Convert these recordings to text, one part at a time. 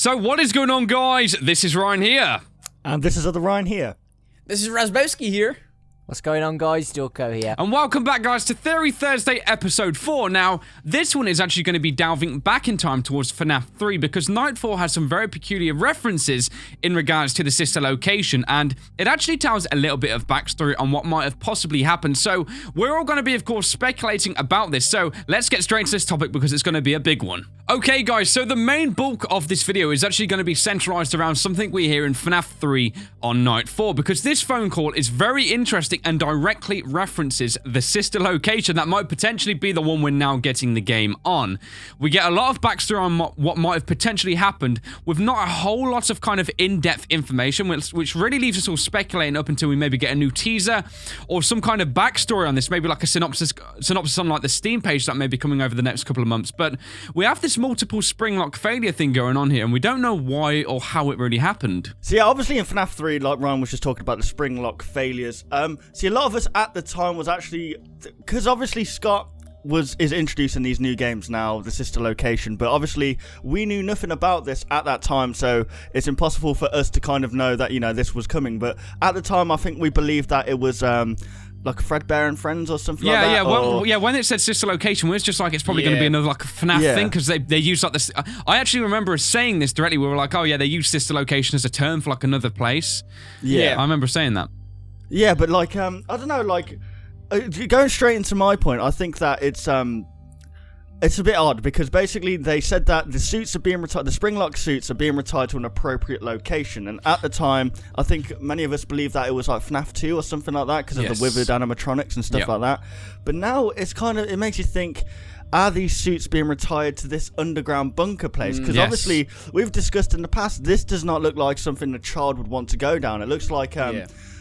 So what is going on, guys? This is Ryan here. And this is other Ryan here. This is Razbowski here. What's going on, guys? Jurko here. And welcome back, guys, to Theory Thursday episode 4. Now, this one is actually going to be delving back in time towards FNAF 3 because Nightfall has some very peculiar references in regards to the sister location, and it actually tells a little bit of backstory on what might have possibly happened. So we're all going to be, of course, speculating about this. So let's get straight to this topic because it's going to be a big one. Okay, guys, so the main bulk of this video is actually going to be centralized around something we hear in FNAF 3 on Night 4 because this phone call is very interesting and directly references the sister location that might potentially be the one we're now getting the game on. We get a lot of backstory on what might have potentially happened with not a whole lot of kind of in-depth information, which really leaves us all speculating up until we maybe get a new teaser or some kind of backstory on this, maybe like a synopsis on like the Steam page that may be coming over the next couple of months. But we have this multiple spring lock failure thing going on here, and we don't know why or how it really happened. So yeah, obviously in FNAF 3, like Ryan was just talking about the spring lock failures. See, a lot of us at the time was actually, because obviously Scott is introducing these new games now, the sister location, but obviously we knew nothing about this at that time, so it's impossible for us to kind of know that, you know, this was coming. But at the time, I think we believed that it was like Fredbear and Friends or something like that. Yeah, when it said sister location, it was just like it's probably going to be another like FNAF thing because they use like this. I actually remember saying this directly. We were like, oh yeah, they use sister location as a term for like another place. Yeah, I remember saying that. Yeah, but like I don't know, like going straight into my point, I think that it's a bit odd because basically they said that the suits are being retired, the springlock suits are being retired to an appropriate location, and at the time I think many of us believed that it was like FNAF 2 or something like that because of the withered animatronics and stuff like that. But now it's kind of, it makes you think, are these suits being retired to this underground bunker place? Because obviously we've discussed in the past, this does not look like something a child would want to go down. It looks like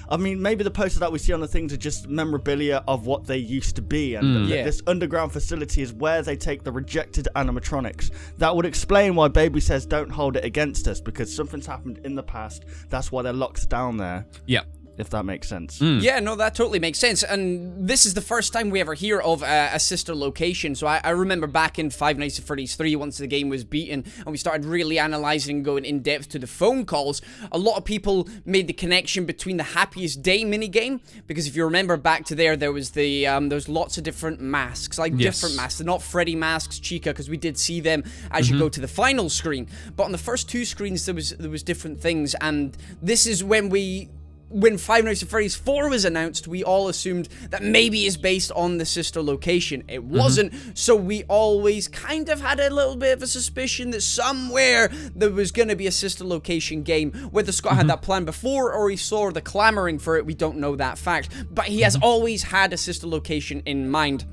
I mean, maybe the posters that we see on the things are just memorabilia of what they used to be. And this underground facility is where they take the rejected animatronics. That would explain why Baby says don't hold it against us, because something's happened in the past. That's why they're locked down there. Yeah. If that makes sense. Yeah, no, that totally makes sense. And this is the first time we ever hear of a sister location. So I remember back in Five Nights at Freddy's 3, once the game was beaten and we started really analyzing and going in depth to the phone calls, a lot of people made the connection between the Happiest Day minigame, because if you remember back to there was the there's lots of different masks, like different masks. They're not Freddy masks, Chica, because we did see them as you go to the final screen. But on the first two screens there was different things, and this is when Five Nights at Freddy's 4 was announced, we all assumed that maybe it's based on the sister location. It wasn't, so we always kind of had a little bit of a suspicion that somewhere there was going to be a sister location game. Whether Scott had that plan before or he saw the clamoring for it, we don't know that fact. But he has always had a sister location in mind.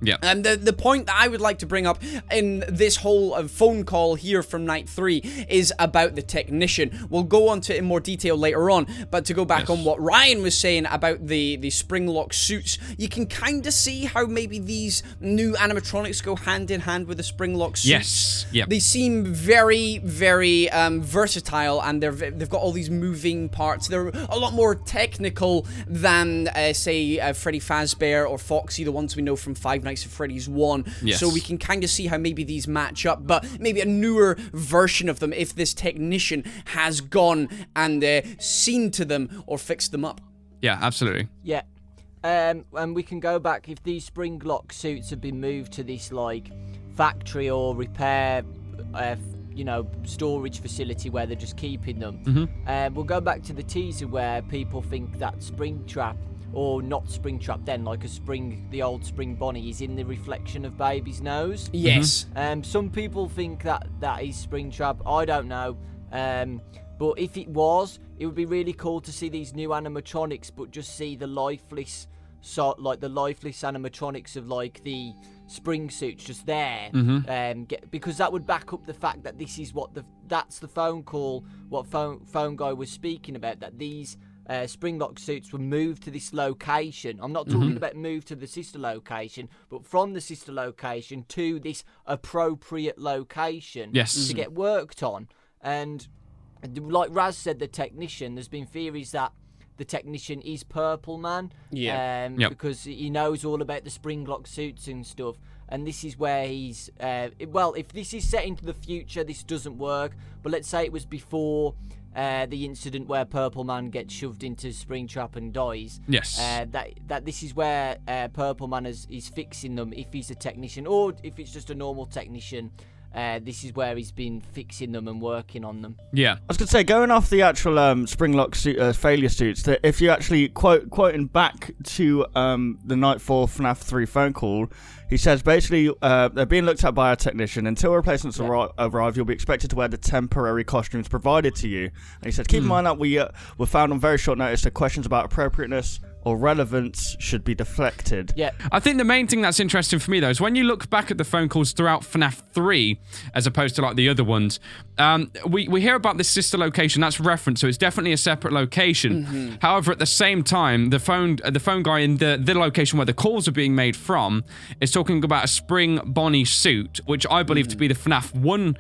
Yeah. And the point that I would like to bring up in this whole phone call here from Night 3 is about the technician. We'll go on to it in more detail later on, but to go back on what Ryan was saying about the springlock suits, you can kind of see how maybe these new animatronics go hand in hand with the springlock suits. Yes. Yep. They seem very, very versatile, and they've got all these moving parts. They're a lot more technical than, say, Freddy Fazbear or Foxy, the ones we know from Five Nights at Freddy's 1. So we can kind of see how maybe these match up, but maybe a newer version of them if this technician has gone and seen to them or fixed them up. Yeah, absolutely. Yeah. And we can go back, if these spring lock suits have been moved to this like factory or repair you know, storage facility where they're just keeping them. We'll go back to the teaser where people think that Springtrap, or not Springtrap then, like the old Spring Bonnie is in the reflection of Baby's nose. Yes. Some people think that is Springtrap. I don't know. But if it was, it would be really cool to see these new animatronics, but just see the lifeless, the lifeless animatronics of like the spring suits just there. Because that would back up the fact that this is that's the phone call, what phone guy was speaking about, that these springlock suits were moved to this location. I'm not talking about moved to the sister location, but from the sister location to this appropriate location to get worked on. And like Raz said, the technician, there's been theories that the technician is Purple Man, because he knows all about the springlock suits and stuff. and this is where he's well, if this is set into the future, this doesn't work, but let's say it was before the incident where Purple Man gets shoved into Springtrap and dies. Yes. That this is where Purple Man is fixing them, if he's a technician, or if it's just a normal technician. This is where he's been fixing them and working on them. Yeah. I was going to say, going off the actual Springlock failure suits, that if you actually quoting back to the Nightfall FNAF 3 phone call, he says basically they're being looked at by a technician. Until replacements arrive, you'll be expected to wear the temporary costumes provided to you. And he said, keep in mind that we were found on very short notice that questions about appropriateness or relevance should be deflected. Yeah. I think the main thing that's interesting for me, though, is when you look back at the phone calls throughout FNAF 3, as opposed to, like, the other ones, we hear about this sister location. That's referenced, so it's definitely a separate location. However, at the same time, the phone guy in the location where the calls are being made from is talking about a Spring Bonnie suit, which I believe to be the FNAF 1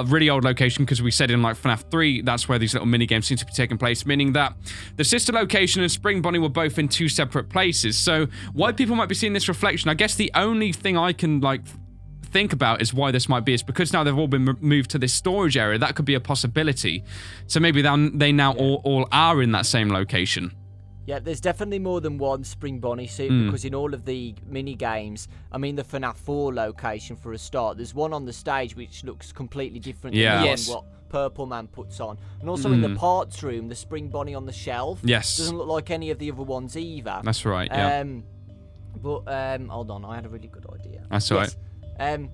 really old location, because we said in like FNAF 3, that's where these little mini games seem to be taking place, meaning that the sister location and Spring Bonnie were both in two separate places. So why people might be seeing this reflection, I guess the only thing I can like think about is why this might be is because now they've all been moved to this storage area. That could be a possibility. So maybe they now all are in that same location. Yeah, there's definitely more than one Spring Bonnie suit, because in all of the mini games, I mean the FNAF 4 location for a start, there's one on the stage which looks completely different than what Purple Man puts on. And also in the parts room, the Spring Bonnie on the shelf doesn't look like any of the other ones either. That's right, yeah. But hold on, I had a really good idea. That's all right. I'm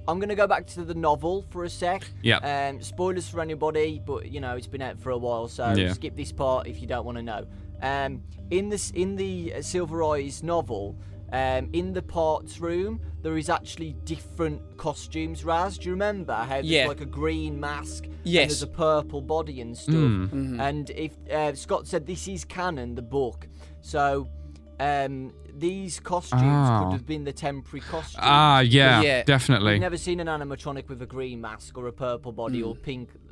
going to go back to the novel for a sec. Yeah. Spoilers for anybody, but, you know, it's been out for a while, so skip this part if you don't want to know. In the Silver Eyes novel, in the parts room, there is actually different costumes, Raz. Do you remember how there's like a green mask and there's a purple body and stuff? And if Scott said this is canon, the book, so... these costumes could have been the temporary costumes. Yeah, definitely. We've never seen an animatronic with a green mask or a purple body or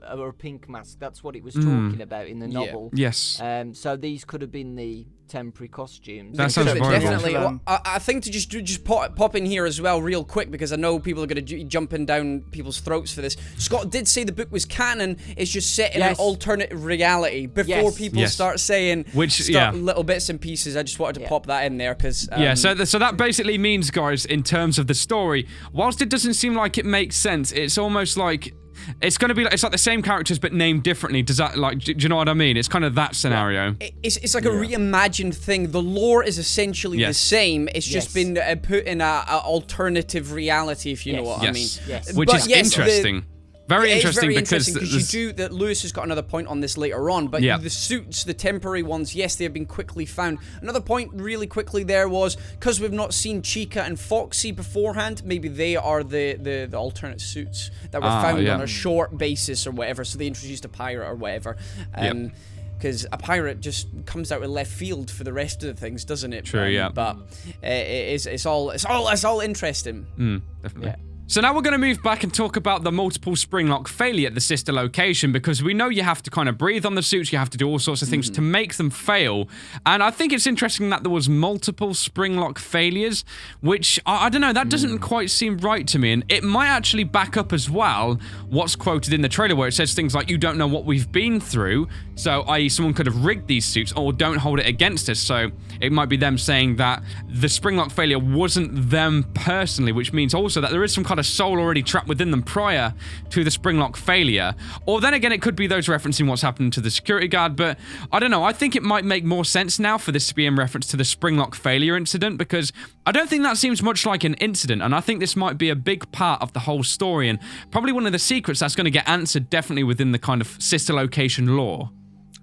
a pink mask. That's what it was talking about in the novel. Yes. So these could have been the temporary costumes. That sounds definitely. Well, I think to just pop in here as well real quick, because I know people are going to jumping down people's throats for this. Scott did say the book was canon. It's just set in an alternate reality. Before people start saying little bits and pieces, I just wanted to pop that in there because so that basically means, guys, in terms of the story, whilst it doesn't seem like it makes sense, it's almost like it's going to be like, it's like the same characters but named differently. Does that, like, do you know what I mean? It's kind of that scenario. It's like a reimagined thing. The lore is essentially the same. It's just been put in a alternative reality, if you know what I mean. Which is interesting. Very interesting because you do that. Lewis has got another point on this later on, but the suits, the temporary ones, yes, they have been quickly found. Another point really quickly there was, because we've not seen Chica and Foxy beforehand, maybe they are the alternate suits that were found on a short basis or whatever, so they introduced a pirate or whatever. Because a pirate just comes out of left field for the rest of the things, doesn't it? True, But it's all interesting. Definitely. Yeah. So now we're going to move back and talk about the multiple Springlock failure at the sister location, because we know you have to kind of breathe on the suits, you have to do all sorts of things to make them fail. And I think it's interesting that there was multiple Springlock failures, which, I don't know, that doesn't quite seem right to me. And it might actually back up as well what's quoted in the trailer, where it says things like, you don't know what we've been through. So, i.e. someone could have rigged these suits, or don't hold it against us. So it might be them saying that the Springlock failure wasn't them personally, which means also that there is some kind of soul already trapped within them prior to the Springlock failure. Or then again, it could be those referencing what's happened to the security guard, but I don't know. I think it might make more sense now for this to be in reference to the Springlock failure incident, because I don't think that seems much like an incident, and I think this might be a big part of the whole story, and probably one of the secrets that's going to get answered definitely within the kind of sister location lore.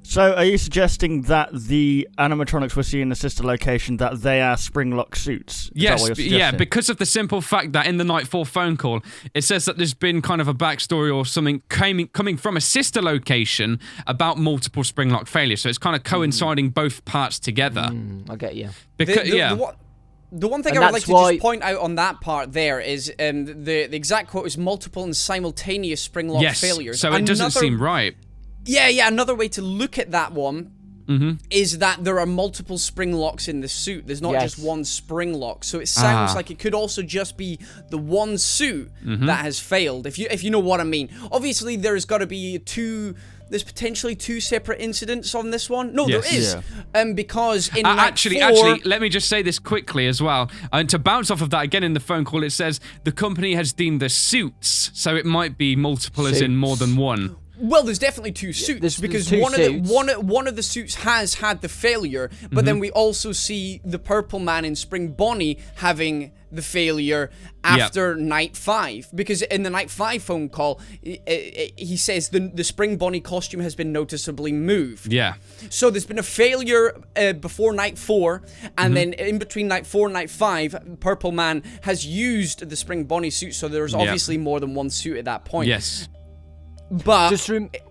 So, are you suggesting that the animatronics we see in the sister location, that they are Springlock suits? Yes, because of the simple fact that in the Nightfall phone call, it says that there's been kind of a backstory or something coming from a sister location about multiple Springlock failures. So it's kind of coinciding both parts together. I get you. Because, The one thing I would like to just point out on that part there is the exact quote is multiple and simultaneous Springlock failures. So it doesn't seem right. Yeah, another way to look at that one is that there are multiple spring locks in the suit. There's not just one spring lock. So it sounds like it could also just be the one suit that has failed, if you know what I mean. Obviously, there's got to be there's potentially 2 separate incidents on this one. No, there is. Because in actually, Night 4... let me just say this quickly as well. And to bounce off of that, again in the phone call, it says the company has deemed the suits. So it might be multiple as in more than one. Well, there's definitely 2 suits, because one of the suits has had the failure, but then we also see the Purple Man in Spring Bonnie having the failure after Night 5, because in the Night 5 phone call, he says the Spring Bonnie costume has been noticeably moved. Yeah. So there's been a failure before Night 4, and then in between Night 4 and Night 5, Purple Man has used the Spring Bonnie suit, so there's obviously more than one suit at that point. Yes. But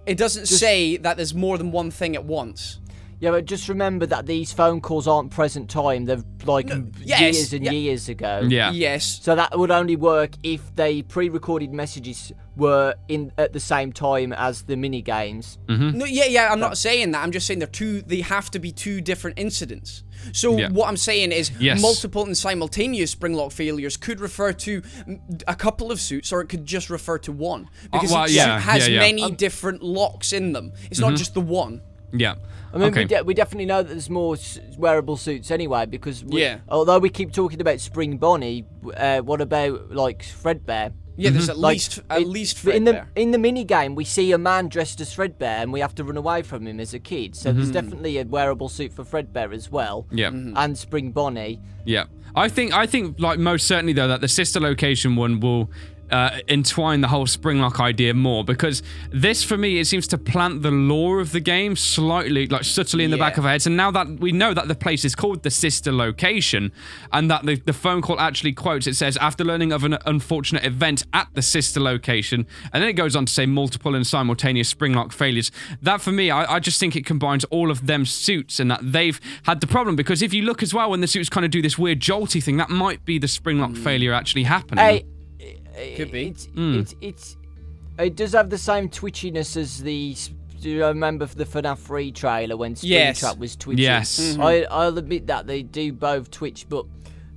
it doesn't say that there's more than one thing at once. Yeah, but just remember that these phone calls aren't present time. They're like years and years ago. Yeah. Yes. So that would only work if they pre-recorded messages were in at the same time as the mini games. No, I'm not saying that. I'm just saying they have to be 2 different incidents. So what I'm saying is multiple and simultaneous springlock failures could refer to a couple of suits, or it could just refer to one, because each suit has many different locks in them. It's not just the one. Yeah. I mean, we definitely know that there's more wearable suits anyway, because although we keep talking about Spring Bonnie, what about like Fredbear? Yeah, there's at least Fredbear. In the mini game, we see a man dressed as Fredbear, and we have to run away from him as a kid. So there's definitely a wearable suit for Fredbear as well. Yeah. And Spring Bonnie. Yeah. I think like most certainly though that the sister location one will entwine the whole Springlock idea more, because this for me it seems to plant the lore of the game slightly, like subtly in the back of our heads. And now that we know that the place is called the sister location, and that the phone call actually quotes, it says after learning of an unfortunate event at the sister location, and then it goes on to say multiple and simultaneous Springlock failures. That for me, I just think it combines all of them suits, and that they've had the problem, because if you look as well when the suits kind of do this weird jolty thing, that might be the Springlock failure actually happening. Could be. It does have the same twitchiness as the. Do you remember the FNAF 3 trailer when Springtrap was twitching? Yes. I'll admit that they do both twitch, but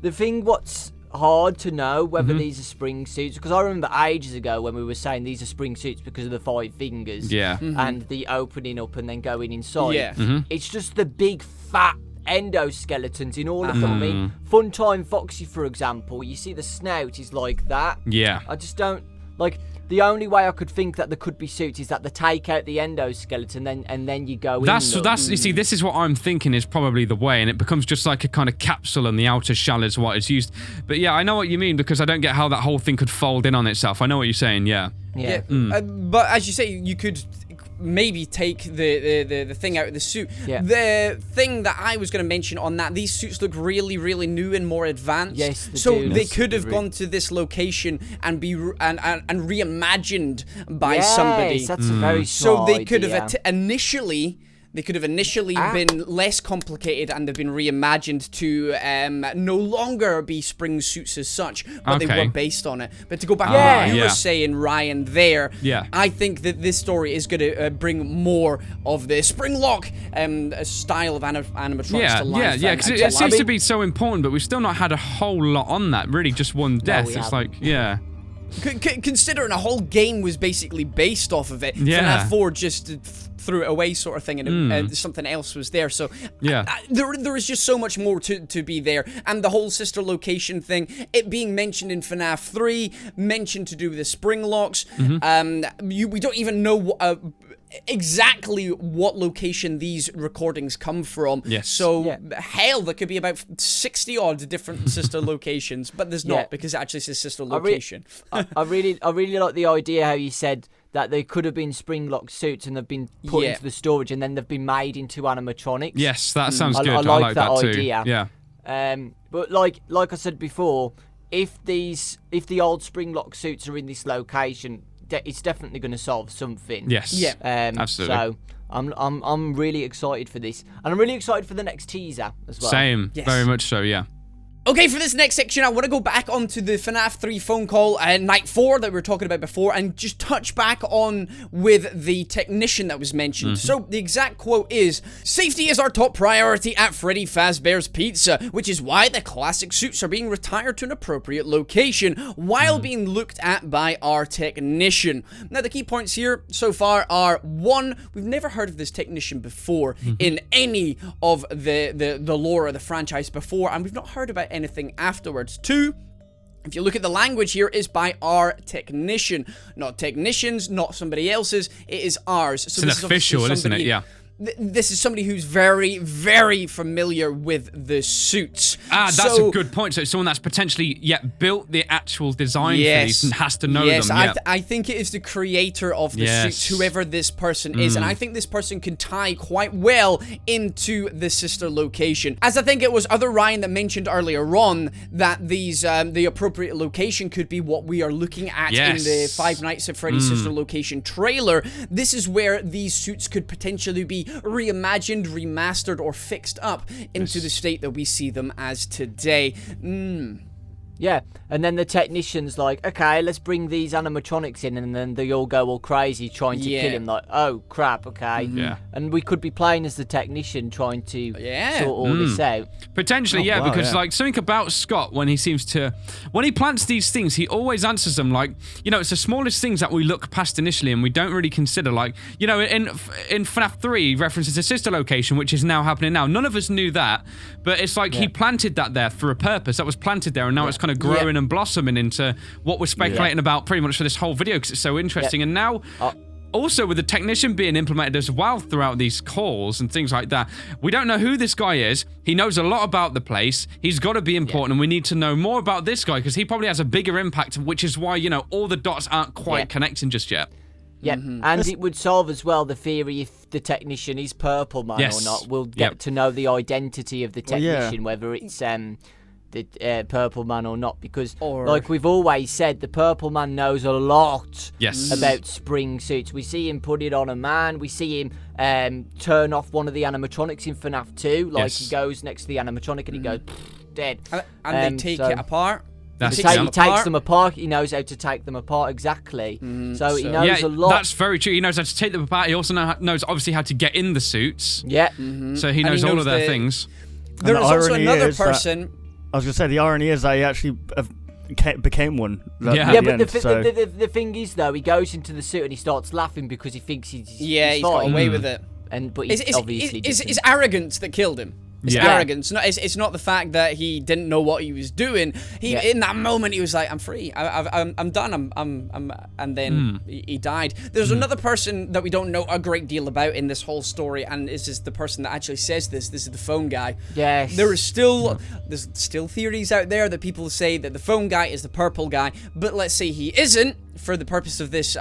the thing what's hard to know whether these are spring suits, because I remember ages ago when we were saying these are spring suits because of the 5 fingers and the opening up and then going inside. It's just the big fat endoskeletons in all of them. I mean, Funtime Foxy, for example, you see the snout is like that. Yeah. I just don't like. The only way I could think that there could be suits is that they take out the endoskeleton and then you go in. You see, this is what I'm thinking is probably the way, and it becomes just like a kind of capsule, and the outer shell is what is used. But yeah, I know what you mean, because I don't get how that whole thing could fold in on itself. I know what you're saying. Yeah. But as you say, you could maybe take the thing out of the suit. The thing that I was going to mention on that, these suits look really, really new and more advanced. Yes, they could have gone to this location and be and reimagined by somebody. That's a very smart So they could have initially. They could have initially been less complicated and have been reimagined to no longer be spring suits as such, but they were based on it. But to go back to what you were saying, Ryan, there, I think that this story is going to bring more of the Springlock style of animatronics to life. Yeah, because it seems to be so important, but we've still not had a whole lot on that, really, just one death. It's like, Considering a whole game was basically based off of it, FNAF 4 just threw it away sort of thing, and something else was there. So there is just so much more to be there. And the whole sister location thing, it being mentioned in FNAF 3, mentioned to do with the spring locks. We don't even know exactly what location these recordings come from. So hell, there could be about 60 odd different sister locations, but there's not, because it actually says sister location. I really like the idea how you said that they could have been Springlock suits and they've been put into the storage and then they've been made into animatronics. Yes, that sounds good. I like that idea too. Yeah. But like I said before, if the old Springlock suits are in this location, it's definitely going to solve something. Yes. Yeah. Absolutely. So I'm really excited for this, and I'm really excited for the next teaser as well. Same. Very much so. Yeah. Okay, for this next section, I want to go back onto the FNAF 3 phone call night 4 that we were talking about before and just touch back on with the technician that was mentioned. So, the exact quote is, "Safety is our top priority at Freddy Fazbear's Pizza, which is why the classic suits are being retired to an appropriate location while being looked at by our technician." Now, the key points here so far are, 1, we've never heard of this technician before in any of the lore of the franchise before, and we've not heard about anything afterwards. 2, if you look at the language here, is by our technician, not technicians, not somebody else's, it is ours. So it's an official, isn't it? Yeah. This is somebody who's very, very familiar with the suits. That's a good point. So it's someone that's potentially built the actual design for these and has to know them. Yes, I think it is the creator of the suits, whoever this person is. And I think this person can tie quite well into the sister location. As I think it was other Ryan that mentioned earlier on that these the appropriate location could be what we are looking at in the Five Nights at Freddy's sister location trailer. This is where these suits could potentially be reimagined, remastered, or fixed up into the state that we see them as today. Yeah, and then the technician's like, okay, let's bring these animatronics in, and then they all go all crazy trying to kill him, like, oh, crap, okay. Yeah. And we could be playing as the technician trying to sort all this out. Potentially, because, like, something about Scott, when he plants these things, he always answers them, like, you know, it's the smallest things that we look past initially and we don't really consider, like, you know, in FNAF 3, references a sister location, which is now happening now. None of us knew that, but it's like he planted that there for a purpose. That was planted there, and now it's kind of growing and blossoming into what we're speculating about pretty much for this whole video, because it's so interesting. And now also with the technician being implemented as well throughout these calls and things like that, we don't know who this guy is. He knows a lot about the place. He's got to be important, and we need to know more about this guy because he probably has a bigger impact, which is why, you know, all the dots aren't quite connecting just yet. Yeah, and it would solve as well the theory if the technician is Purple Man or not. We'll get to know the identity of the technician, whether it's the Purple Man or not, because like we've always said, the Purple Man knows a lot about spring suits. We see him put it on a man, we see him turn off one of the animatronics in FNAF 2, like he goes next to the animatronic and he goes dead. And they take it apart. He takes them apart. He knows how to take them apart exactly. So he knows a lot. That's very true. He knows how to take them apart. He also knows obviously how to get in the suits. Yeah. So he knows all of their things. There is also another person. I was going to say, the irony is that he actually became one. But the thing is, though, he goes into the suit and he starts laughing because he thinks he's got away with it. But he obviously it's arrogance that killed him. It's arrogance. It's not the fact that he didn't know what he was doing. In that moment he was like, I'm free. I'm done. And then he died. There's another person that we don't know a great deal about in this whole story, and this is the person that actually says this. This is the phone guy. Yes. There's still theories out there that people say that the phone guy is the purple guy, but let's say he isn't, for the purpose of this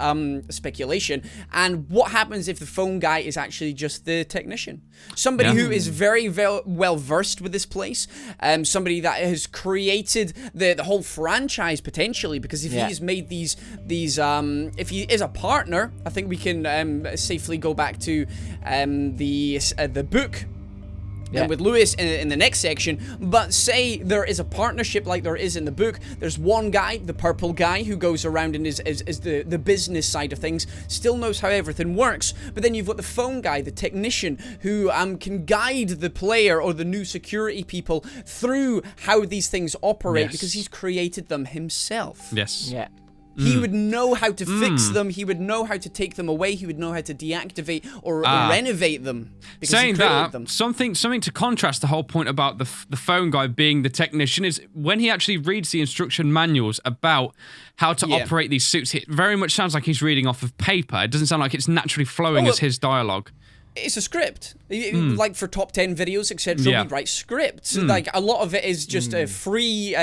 speculation. And what happens if the phone guy is actually just the technician? Somebody who is very well versed with this place, somebody that has created the whole franchise potentially, because if he's made these if he is a partner, I think we can safely go back to the book. And with Lewis in the next section, but say there is a partnership like there is in the book. There's one guy, the purple guy, who goes around and is the business side of things, still knows how everything works, but then you've got the phone guy, the technician, who can guide the player or the new security people through how these things operate, because he's created them himself. Yes. Yeah. He would know how to fix them. He would know how to take them away. He would know how to deactivate or renovate them. Saying that, something to contrast the whole point about the phone guy being the technician is when he actually reads the instruction manuals about how to operate these suits, it very much sounds like he's reading off of paper. It doesn't sound like it's naturally flowing as his dialogue. It's a script. Like for top 10 videos, etc., we write scripts. Like a lot of it is just free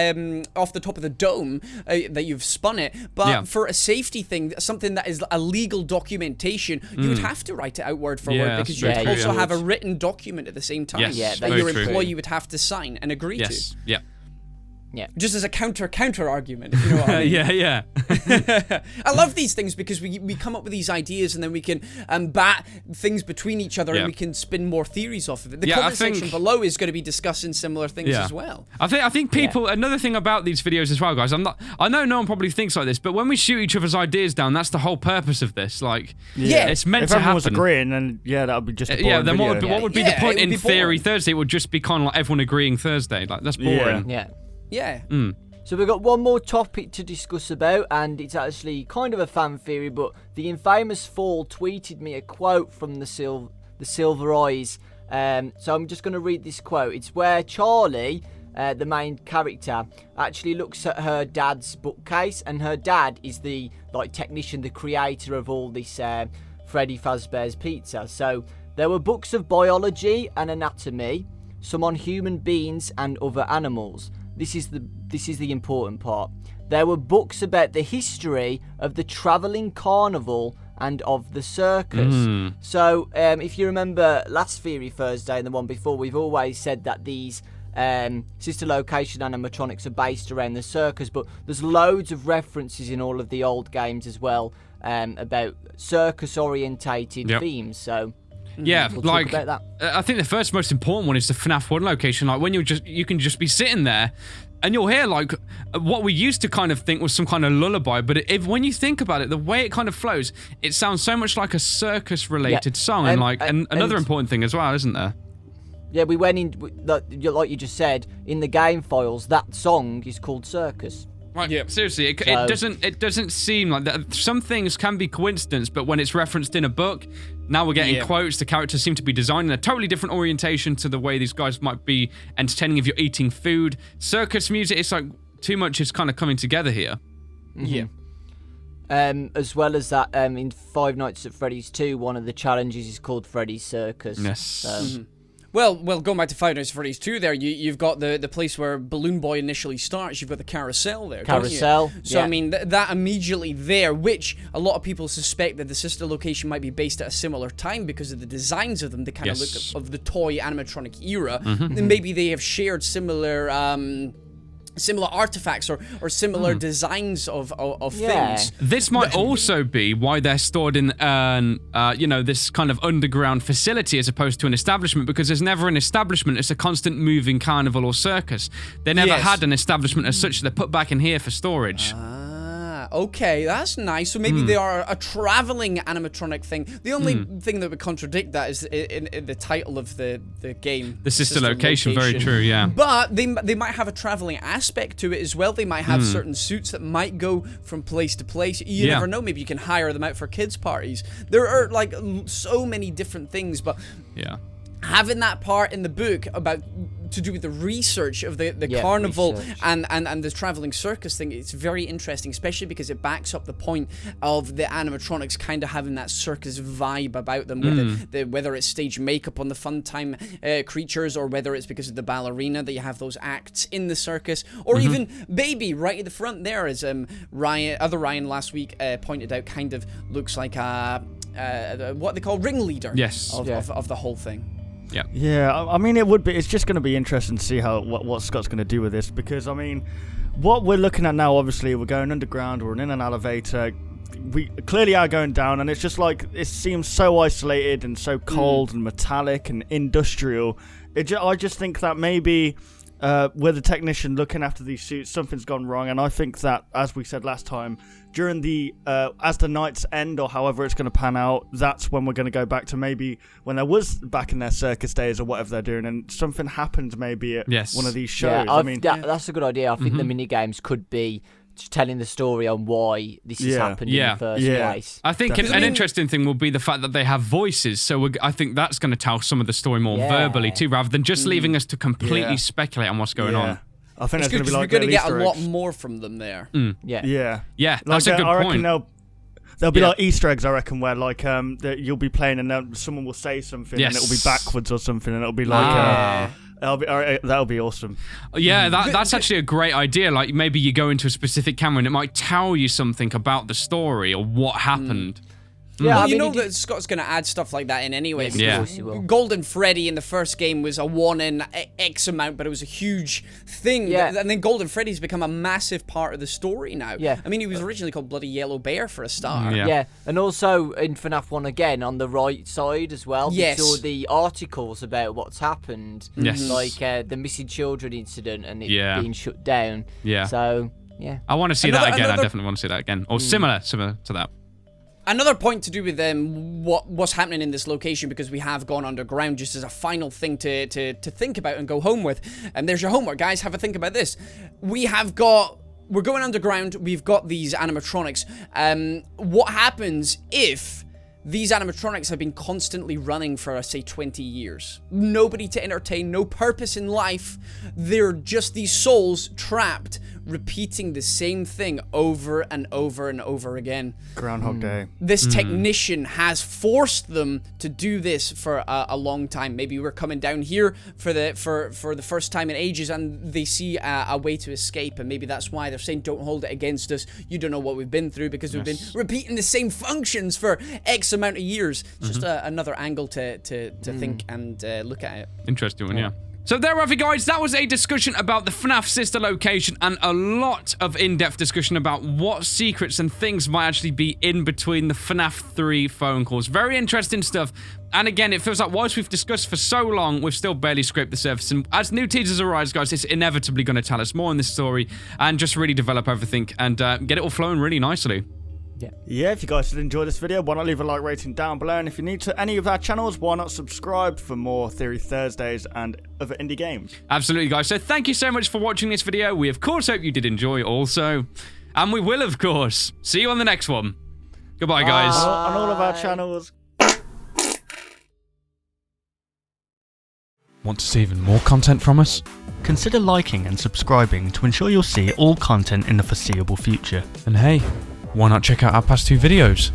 off the top of the dome that you've spun it. But for a safety thing, something that is a legal documentation, you would have to write it out word for word, because you would also have a written document at the same time that your employee would have to sign and agree to. Yeah. Yeah. Just as a counter argument, if you know what I mean. Yeah. I love these things because we come up with these ideas and then we can bat things between each other and we can spin more theories off of it. The comment section below is going to be discussing similar things as well. I think people. Another thing about these videos as well, guys. I know no one probably thinks like this, but when we shoot each other's ideas down, that's the whole purpose of this. Like, it's meant to happen. If everyone was agreeing, then that would be just a boring then video. what would be the point in theory Thursday? It would just be kind of like everyone agreeing Thursday. Like, that's boring. Yeah. So we've got one more topic to discuss about, and it's actually kind of a fan theory, but the infamous Fall tweeted me a quote from the Silver Eyes. So I'm just going to read this quote. It's where Charlie, the main character, actually looks at her dad's bookcase, and her dad is the technician, the creator of all this Freddy Fazbear's Pizza. So there were books of biology and anatomy, some on human beings and other animals. This is the important part. There were books about the history of the travelling carnival and of the circus. So if you remember last Theory Thursday and the one before, we've always said that these sister location animatronics are based around the circus, but there's loads of references in all of the old games as well about circus orientated themes. So yeah, we'll talk about that. I think the first most important one is the FNAF 1 location. Like, when you can just be sitting there and you'll hear like what we used to kind of think was some kind of lullaby, but when you think about it, the way it kind of flows, it sounds so much like a circus related song. And another important thing as well, isn't there? Yeah, we went in, like you just said, in the game files, that song is called Circus. Right. Yeah. Seriously, it doesn't seem like that. Some things can be coincidence, but when it's referenced in a book, now we're getting quotes. The characters seem to be designed in a totally different orientation to the way these guys might be entertaining if you're eating food. Circus music, it's like too much is kind of coming together here. Yeah. As well as that, in Five Nights at Freddy's 2, one of the challenges is called Freddy's Circus. Yes. So. Well, going back to Five Nights at Freddy's 2 there, you've got the place where Balloon Boy initially starts, you've got the carousel there, Carousel, don't you? So, I mean, that immediately there, which a lot of people suspect that the sister location might be based at a similar time because of the designs of them, the kind of look of the toy animatronic era. And maybe they have shared similar artifacts or similar designs of things. This might also be why they're stored in this kind of underground facility as opposed to an establishment, because there's never an establishment. It's a constant moving carnival or circus. They never had an establishment as such. They're put back in here for storage. Okay, that's nice. So maybe they are a traveling animatronic thing. The only thing that would contradict that is in the title of the game. The sister location, very true, yeah. But they might have a traveling aspect to it as well. They might have certain suits that might go from place to place. You never know. Maybe you can hire them out for kids' parties. There are like so many different things, but having that part in the book about to do with the research of the carnival and the traveling circus thing, it's very interesting, especially because it backs up the point of the animatronics kind of having that circus vibe about them, whether it's stage makeup on the fun time creatures, or whether it's because of the ballerina that you have those acts in the circus, or even Baby right at the front there, as Ryan last week pointed out, kind of looks like what they call ringleader of the whole thing. Yeah, I mean, it would be. It's just going to be interesting to see what Scott's going to do with this, because I mean, what we're looking at now, obviously, we're going underground, we're in an elevator. We clearly are going down, and it's just like it seems so isolated and so cold and metallic and industrial. I just think that maybe with the technician looking after these suits, something's gone wrong, and I think that, as we said last time, during as the nights end, or however it's going to pan out, that's when we're going to go back to maybe when there was back in their circus days or whatever they're doing, and something happened maybe at one of these shows. Yeah, that's a good idea. I think the mini games could be just telling the story on why this has happened in the first place. I think an interesting thing will be the fact that they have voices, so I think that's going to tell some of the story more verbally too, rather than just leaving us to completely speculate on what's going on. I think it's going to be like we're going to get a lot more from them there. Yeah, that's like, a good I point. Reckon there'll be like Easter eggs, I reckon, where like you'll be playing and then someone will say something and it'll be backwards or something, and it'll be like that'll be awesome. Yeah, that's actually a great idea. Like, maybe you go into a specific camera and it might tell you something about the story or what happened. Yeah, Well, I you mean, know that Scott's going to add stuff like that in anyway. Yeah. Of course he will. Golden Freddy in the first game was a 1 in X amount, but it was a huge thing. Yeah. And then Golden Freddy's become a massive part of the story now. Yeah. I mean, he was originally called Bloody Yellow Bear for a start. Yeah. Yeah, and also in FNAF 1 again, on the right side as well, Yes. we saw the articles about what's happened. Yes. Like the missing children incident and it Yeah. being shut down. Yeah. So, yeah. I want to see that again. I another- definitely want to see that again. Or similar to that. Another point to do with what's happening in this location, because we have gone underground, just as a final thing to think about and go home with. And there's your homework, guys. Have a think about this. We're going underground. We've got these animatronics. What happens if these animatronics have been constantly running for, say, 20 years? Nobody to entertain, no purpose in life. They're just these souls trapped, repeating the same thing over and over and over again. Groundhog Day. This technician has forced them to do this for a long time. Maybe we're coming down here for the first time in ages, and they see a way to escape, and maybe that's why they're saying, "Don't hold it against us. You don't know what we've been through, because we've been repeating the same functions for X amount of years." It's just another angle to think and look at it. Interesting one, yeah. So there we have it, guys. That was a discussion about the FNAF sister location and a lot of in-depth discussion about what secrets and things might actually be in between the FNAF 3 phone calls. Very interesting stuff. And again, it feels like whilst we've discussed for so long, we've still barely scraped the surface. And as new teasers arise, guys, it's inevitably going to tell us more in this story and just really develop everything and get it all flowing really nicely. Yeah, if you guys did enjoy this video, why not leave a like rating down below, and if you're new to any of our channels, why not subscribe for more Theory Thursdays and other indie games. Absolutely, guys. So thank you so much for watching this video. We, of course, hope you did enjoy also. And we will, of course. See you on the next one. Goodbye, guys. On all of our channels. Want to see even more content from us? Consider liking and subscribing to ensure you'll see all content in the foreseeable future. And hey, why not check out our past 2 videos?